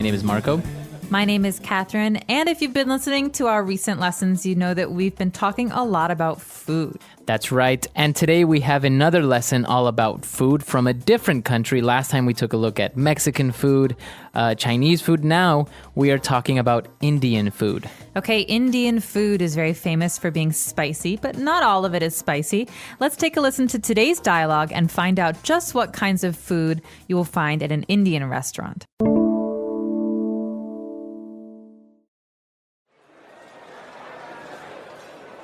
My name is Marco. My name is Catherine, and if you've been listening to our recent lessons, you know that we've been talking a lot about food. That's right. And today we have another lesson all about food from a different country. Last time we took a look at Mexican food, Chinese food. Now we are talking about Indian food. Okay, Indian food is very famous for being spicy, but not all of it is spicy. Let's take a listen to today's dialogue and find out just what kinds of food you will find at an Indian restaurant.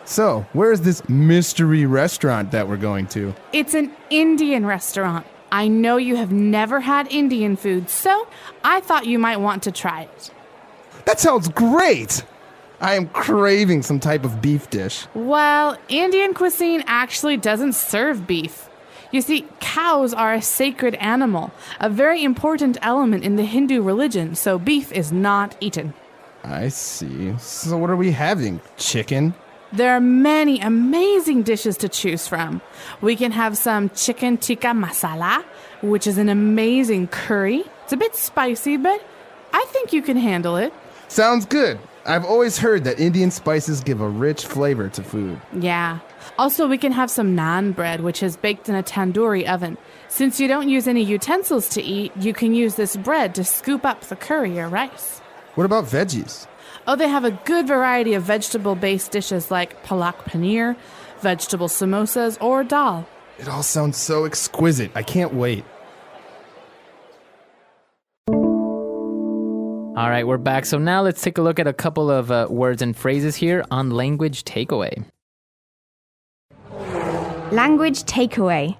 So, where is this mystery restaurant that we're going to? It's an Indian restaurant. I know you have never had Indian food, so I thought you might want to try it. That sounds great! I am craving some type of beef dish. Well, Indian cuisine actually doesn't serve beef. You see, cows are a sacred animal, a very important element in the Hindu religion, so beef is not eaten. I see. So what are we having? Chicken? There are many amazing dishes to choose from. We can have some chicken tikka masala, which is an amazing curry. It's a bit spicy, but I think you can handle it. Sounds good. I've always heard that Indian spices give a rich flavor to food. Yeah. Also, we can have some naan bread, which is baked in a tandoori oven. Since you don't use any utensils to eat, you can use this bread to scoop up the curry or rice. What about veggies? Oh, they have a good variety of vegetable-based dishes like palak paneer, vegetable samosas, or dal. It all sounds so exquisite. I can't wait. All right, we're back. So now let's take a look at a couple of words and phrases here on language takeaway. Language takeaway.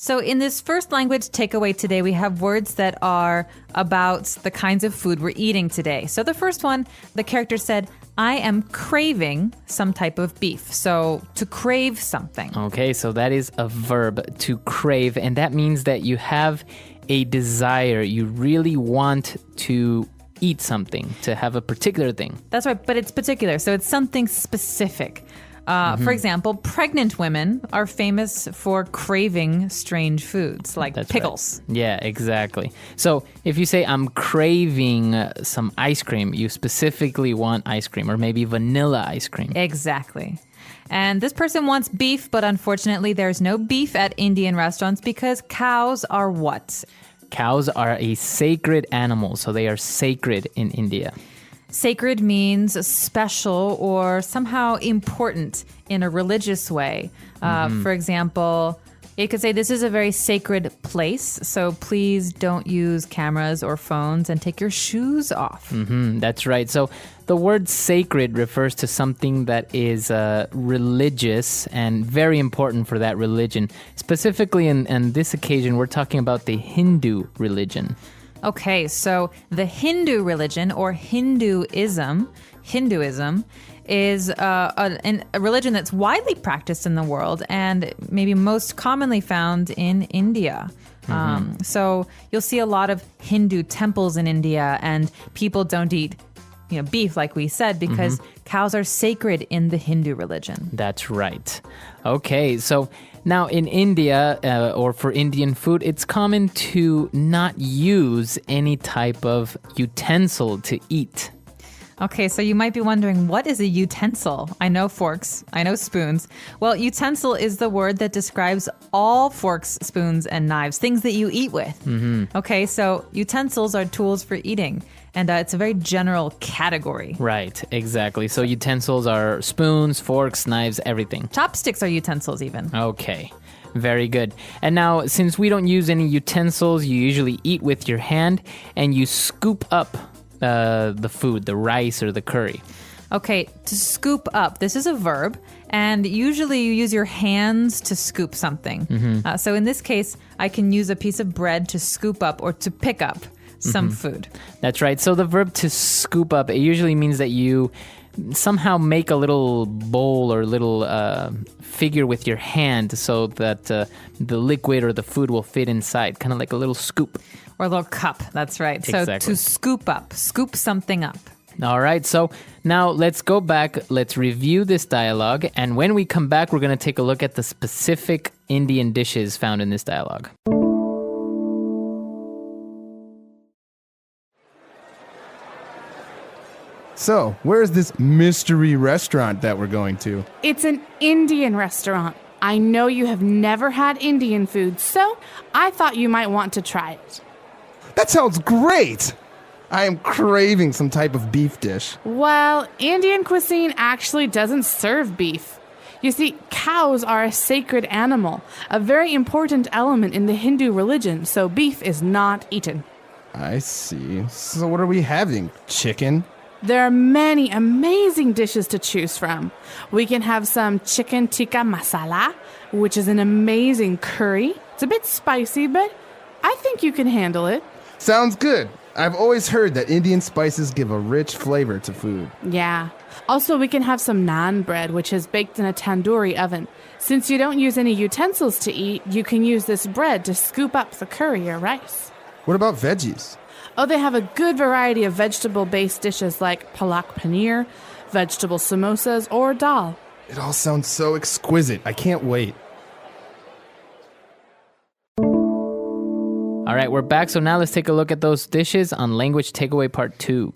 So in this first language takeaway today, we have words that are about the kinds of food we're eating today. So the first one, the character said, I am craving some type of beef. So to crave something. Okay, so that is a verb, to crave, and that means that you have a desire. You really want to eat something, to have a particular thing. That's right, but it's particular. So it's something specific. For example, pregnant women are famous for craving strange foods like That's pickles. Right. Yeah, exactly. So if you say, I'm craving some ice cream, you specifically want ice cream or maybe vanilla ice cream. Exactly. And this person wants beef, but unfortunately there's no beef at Indian restaurants because cows are what? Cows are a sacred animal, so they are sacred in India. Sacred means special or somehow important in a religious way. For example, it could say this is a very sacred place, so please don't use cameras or phones and take your shoes off. That's right. So the word sacred refers to something that is religious and very important for that religion. Specifically in this occasion, we're talking about the Hindu religion. Okay, so the Hindu religion or Hinduism is a religion that's widely practiced in the world and maybe most commonly found in India. So you'll see a lot of Hindu temples in India, and people don't eat beef, like we said, because cows are sacred in the Hindu religion. That's right. Okay, so now in India, or for Indian food, it's common to not use any type of utensil to eat. Okay, so you might be wondering, what is a utensil? I know forks, I know spoons. Well, utensil is the word that describes all forks, spoons, and knives, things that you eat with. Okay, so utensils are tools for eating, and it's a very general category. Right, exactly. So utensils are spoons, forks, knives, everything. Chopsticks are utensils even. Okay, very good. And now, since we don't use any utensils, you usually eat with your hand, and you scoop up the food, the rice or the curry. Okay, to scoop up, this is a verb, and usually you use your hands to scoop something. So in this case, I can use a piece of bread to scoop up or to pick up some food. That's right. So the verb to scoop up, it usually means that you somehow make a little bowl or little figure with your hand so that the liquid or the food will fit inside, kind of like a little scoop. Or a little cup, that's right. So Exactly. to scoop up, scoop something up. All right, so now let's go back, let's review this dialogue, and when we come back, we're going to take a look at the specific Indian dishes found in this dialogue. So, where is this mystery restaurant that we're going to? It's an Indian restaurant. I know you have never had Indian food, so I thought you might want to try it. That sounds great! I am craving some type of beef dish. Well, Indian cuisine actually doesn't serve beef. You see, cows are a sacred animal, a very important element in the Hindu religion, so beef is not eaten. I see. So what are we having? Chicken? There are many amazing dishes to choose from. We can have some chicken tikka masala, which is an amazing curry. It's a bit spicy, but I think you can handle it. Sounds good. I've always heard that Indian spices give a rich flavor to food. Yeah. Also, we can have some naan bread, which is baked in a tandoori oven. Since you don't use any utensils to eat, you can use this bread to scoop up the curry or rice. What about veggies? Oh, they have a good variety of vegetable-based dishes like palak paneer, vegetable samosas, or dal. It all sounds so exquisite. I can't wait. All right, we're back. So now let's take a look at those dishes on Language Takeaway Part 2.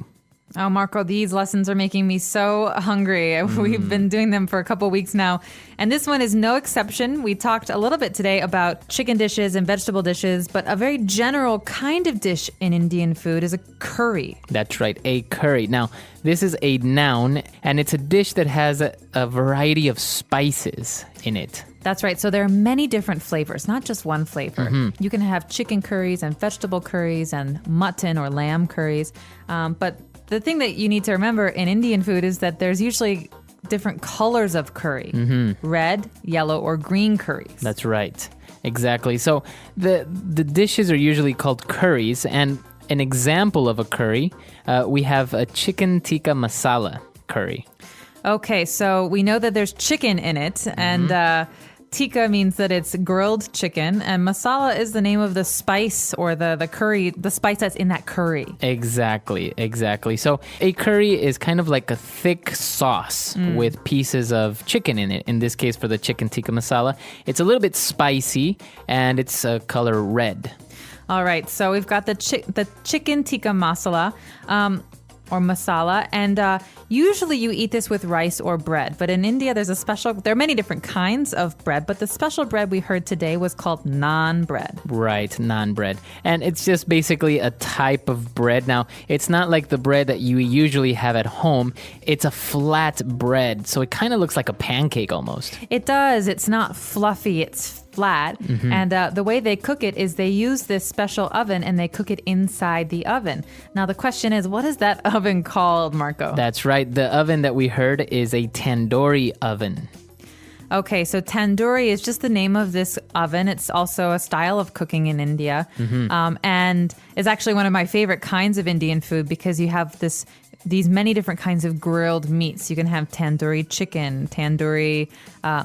Oh, Marco, these lessons are making me so hungry. We've been doing them for a couple weeks now. And this one is no exception. We talked a little bit today about chicken dishes and vegetable dishes, but a very general kind of dish in Indian food is a curry. That's right, a curry. Now, this is a noun, and it's a dish that has a variety of spices in it. That's right. So there are many different flavors, not just one flavor. You can have chicken curries and vegetable curries and mutton or lamb curries. But the thing that you need to remember in Indian food is that there's usually different colors of curry. Red, yellow, or green curries. That's right. Exactly. So the dishes are usually called curries, and an example of a curry, we have a chicken tikka masala curry. Okay, so we know that there's chicken in it, and tikka means that it's grilled chicken, and masala is the name of the spice or the curry, the spice that's in that curry. Exactly. So a curry is kind of like a thick sauce with pieces of chicken in it. In this case, for the chicken tikka masala, it's a little bit spicy, and it's color red. All right, so we've got the chicken tikka masala. Or masala, and usually you eat this with rice or bread. But in India, there are many different kinds of bread, but the special bread we heard today was called naan bread. Right, naan bread. And it's just basically a type of bread. Now, it's not like the bread that you usually have at home. It's a flat bread, so it kind of looks like a pancake almost. It does. It's not fluffy. It's flat. And the way they cook it is they use this special oven and they cook it inside the oven. Now, the question is, what is that oven called, Marco? That's right. The oven that we heard is a tandoori oven. Okay, so tandoori is just the name of this oven. It's also a style of cooking in India. And it's actually one of my favorite kinds of Indian food because you have these many different kinds of grilled meats. You can have tandoori chicken, tandoori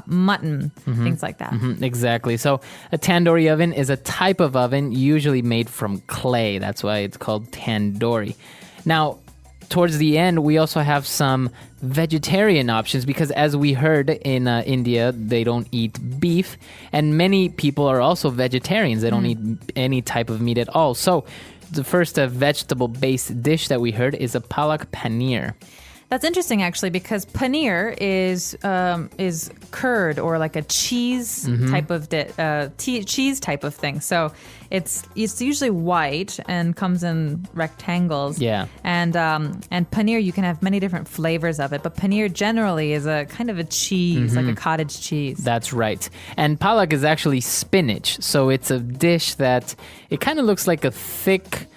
mutton, things like that. Exactly. So a tandoori oven is a type of oven usually made from clay. That's why it's called tandoori. Now, towards the end, we also have some vegetarian options because as we heard in India, they don't eat beef. And many people are also vegetarians. They don't eat any type of meat at all. So the first vegetable-based dish that we heard is a palak paneer. That's interesting, actually, because paneer is curd or like a cheese type of cheese type of thing. So it's usually white and comes in rectangles. Yeah. And paneer, you can have many different flavors of it, but paneer generally is a kind of a cheese, like a cottage cheese. That's right. And palak is actually spinach. So it's a dish that it kind of looks like a thick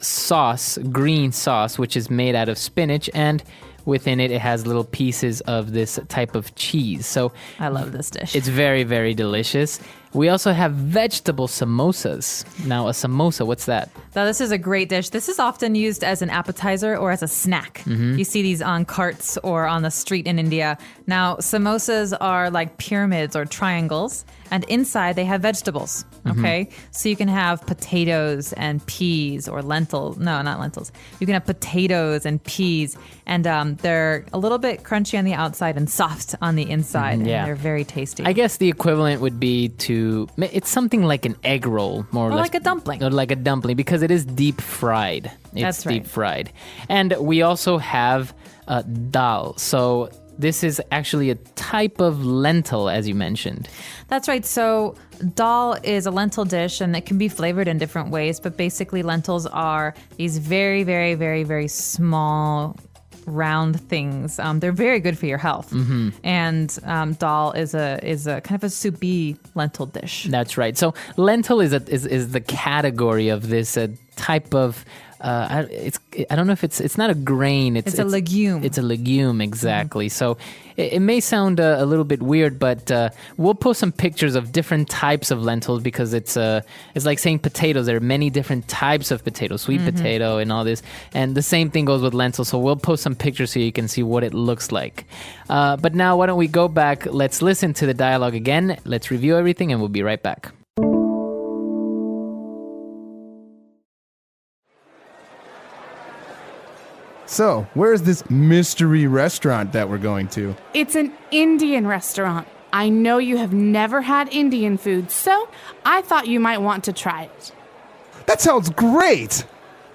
sauce, green sauce, which is made out of spinach, and within it has little pieces of this type of cheese. So I love this dish. It's very, very delicious. We also have vegetable samosas. Now, a samosa, what's that? Now, this is a great dish. This is often used as an appetizer or as a snack. You see these on carts or on the street in India. Now, samosas are like pyramids or triangles, and inside they have vegetables. Okay, so you can have potatoes and peas or lentils. No, not lentils. You can have potatoes and peas, and they're a little bit crunchy on the outside and soft on the inside. Yeah. And they're very tasty. I guess the equivalent would be it's something like an egg roll, more or less. Like a dumpling. Or like a dumpling, because it is deep fried. It's That's right. deep fried. And we also have dal. So this is actually a type of lentil, as you mentioned. That's right. So dal is a lentil dish, and it can be flavored in different ways. But basically, lentils are these very, very, very, very small, round things. They're very good for your health. And dal is a kind of a soupy lentil dish. That's right. So lentil is the category of this type of. I don't know if it's not a grain. It's a legume. It's a legume, exactly. So it may sound a little bit weird, but we'll post some pictures of different types of lentils, because it's like saying potatoes. There are many different types of potatoes, sweet potato and all this. And the same thing goes with lentils. So we'll post some pictures so you can see what it looks like. But now why don't we go back? Let's listen to the dialogue again. Let's review everything, and we'll be right back. So, where's this mystery restaurant that we're going to? It's an Indian restaurant. I know you have never had Indian food, so I thought you might want to try it. That sounds great!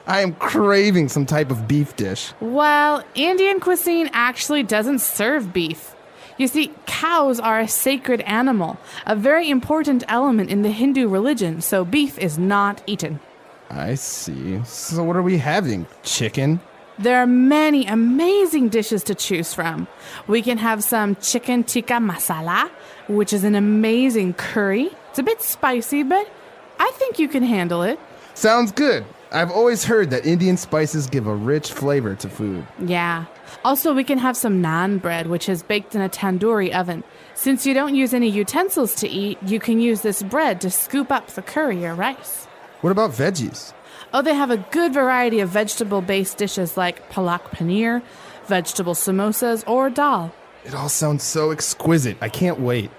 I am craving some type of beef dish. Well, Indian cuisine actually doesn't serve beef. You see, cows are a sacred animal, a very important element in the Hindu religion, so beef is not eaten. I see. So what are we having? Chicken? There are many amazing dishes to choose from. We can have some chicken tikka masala, which is an amazing curry. It's a bit spicy, but I think you can handle it. Sounds good. I've always heard that Indian spices give a rich flavor to food. Yeah. Also, we can have some naan bread, which is baked in a tandoori oven. Since you don't use any utensils to eat, you can use this bread to scoop up the curry or rice. What about veggies? Oh, they have a good variety of vegetable-based dishes like palak paneer, vegetable samosas, or dal. It all sounds so exquisite. I can't wait.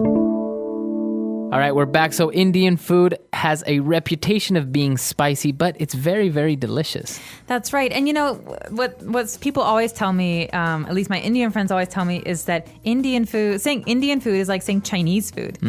All right, we're back. So Indian food has a reputation of being spicy, but it's very, very delicious. That's right. And you know, what people always tell me, at least my Indian friends always tell me, is that saying Indian food is like saying Chinese food.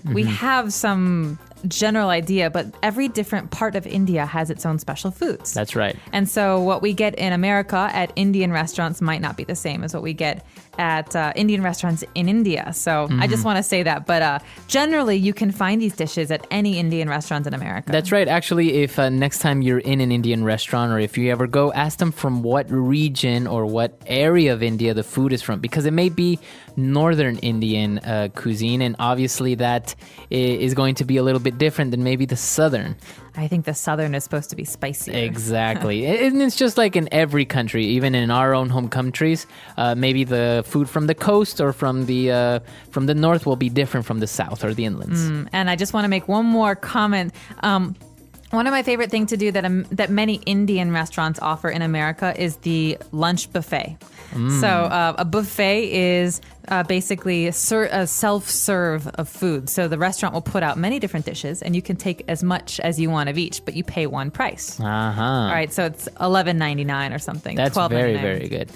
We have some general idea, but every different part of India has its own special foods. That's right. And so what we get in America at Indian restaurants might not be the same as what we get at Indian restaurants in India. So I just want to say that. But generally, you can find these dishes at any Indian restaurant in America. That's right. Actually, if next time you're in an Indian restaurant, or if you ever go, ask them from what region or what area of India the food is from, because it may be northern Indian cuisine, and obviously that is going to be a little bit different than maybe the southern. I think the southern is supposed to be spicy. Exactly. And it's just like in every country, even in our own home countries, maybe the food from the coast or from the north will be different from the south or the inlands. And I just want to make one more comment. One of my favorite things to do that many Indian restaurants offer in America is the lunch buffet. So a buffet is basically a self-serve of food. So the restaurant will put out many different dishes, and you can take as much as you want of each, but you pay one price. All right, so it's $11.99 or something. That's very, very good.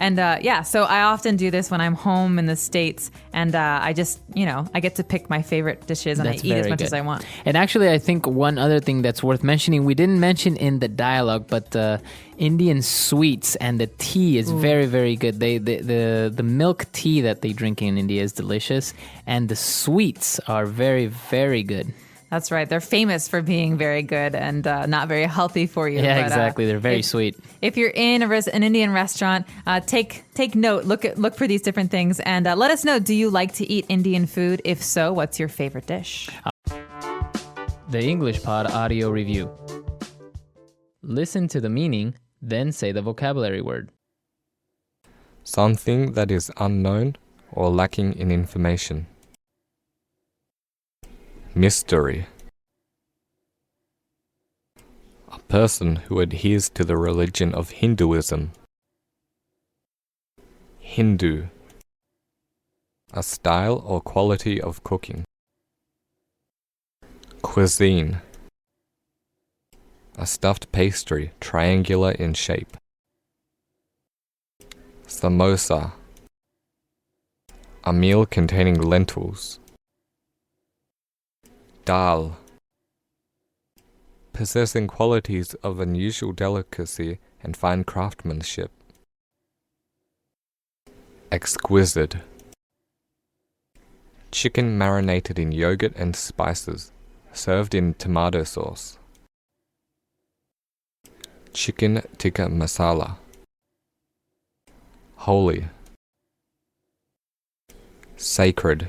And so I often do this when I'm home in the States, and I just, I get to pick my favorite dishes, and I eat as much as I want. And actually, I think one other thing that's worth mentioning, we didn't mention in the dialogue, but Indian sweets and the tea is very, very good. The milk tea that they drink in India is delicious, and the sweets are very, very good. That's right. They're famous for being very good and not very healthy for you. Yeah, but, exactly. They're very sweet. If you're in an Indian restaurant, take note. Look for these different things, and let us know. Do you like to eat Indian food? If so, what's your favorite dish? The English Pod Audio Review. Listen to the meaning, then say the vocabulary word. Something that is unknown or lacking in information. Mystery. A person who adheres to the religion of Hinduism. Hindu. A style or quality of cooking. Cuisine. A stuffed pastry, triangular in shape. Samosa. A meal containing lentils. Dal. Possessing qualities of unusual delicacy and fine craftsmanship. Exquisite. Chicken marinated in yogurt and spices, served in tomato sauce. Chicken tikka masala. Holy. Sacred.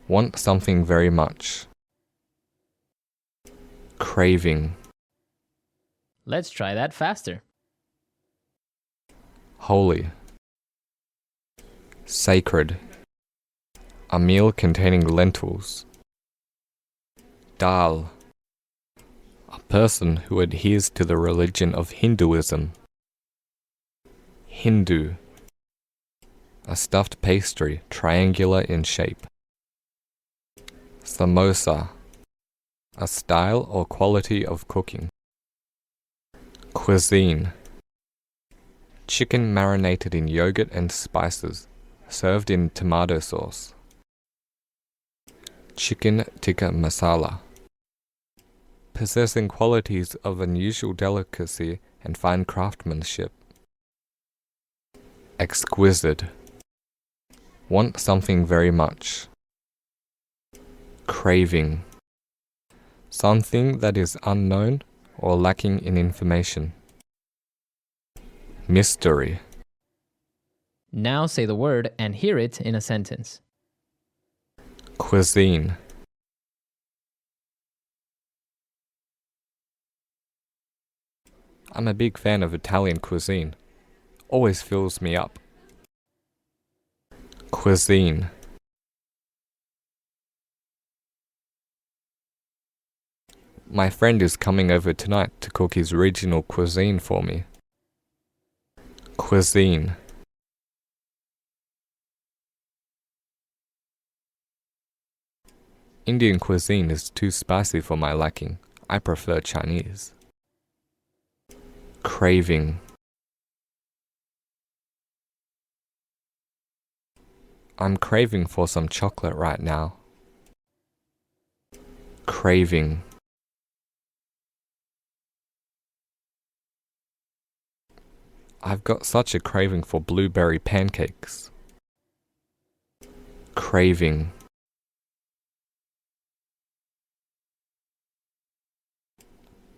Want something very much. Craving. Let's try that faster. Holy. Sacred. A meal containing lentils. Dal. A person who adheres to the religion of Hinduism. Hindu. A stuffed pastry, triangular in shape. Samosa. A style or quality of cooking. Cuisine. Chicken marinated in yogurt and spices, served in tomato sauce. Chicken tikka masala. Possessing qualities of unusual delicacy and fine craftsmanship. Exquisite. Want something very much. Craving. Something that is unknown or lacking in information. Mystery. Now say the word and hear it in a sentence. Cuisine. I'm a big fan of Italian cuisine. Always fills me up. Cuisine. My friend is coming over tonight to cook his regional cuisine for me. Cuisine. Indian cuisine is too spicy for my liking. I prefer Chinese. Craving. I'm craving for some chocolate right now. Craving. I've got such a craving for blueberry pancakes. Craving.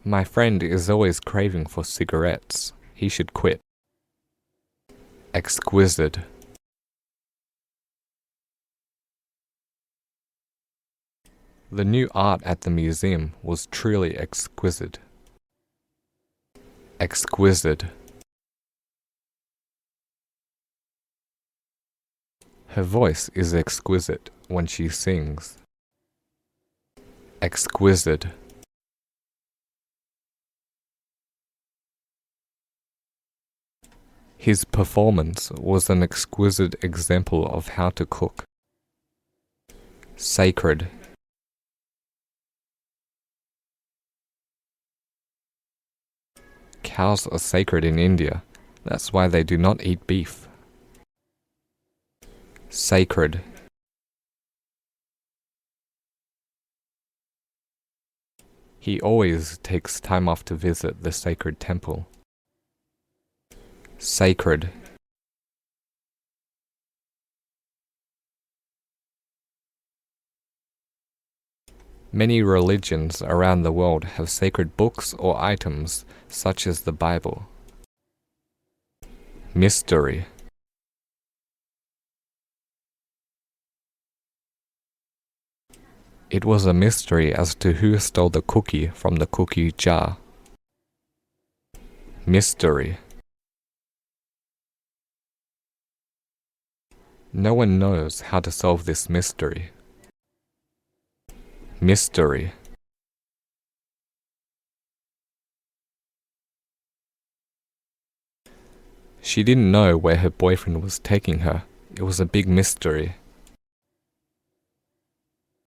My friend is always craving for cigarettes. He should quit. Exquisite. The new art at the museum was truly exquisite. Exquisite. Her voice is exquisite when she sings. Exquisite. His performance was an exquisite example of how to cook. Sacred. Cows are sacred in India. That's why they do not eat beef. Sacred. He always takes time off to visit the sacred temple. Sacred. Many religions around the world have sacred books or items such as the Bible. Mystery. It was a mystery as to who stole the cookie from the cookie jar. Mystery. No one knows how to solve this mystery. Mystery. She didn't know where her boyfriend was taking her. It was a big mystery.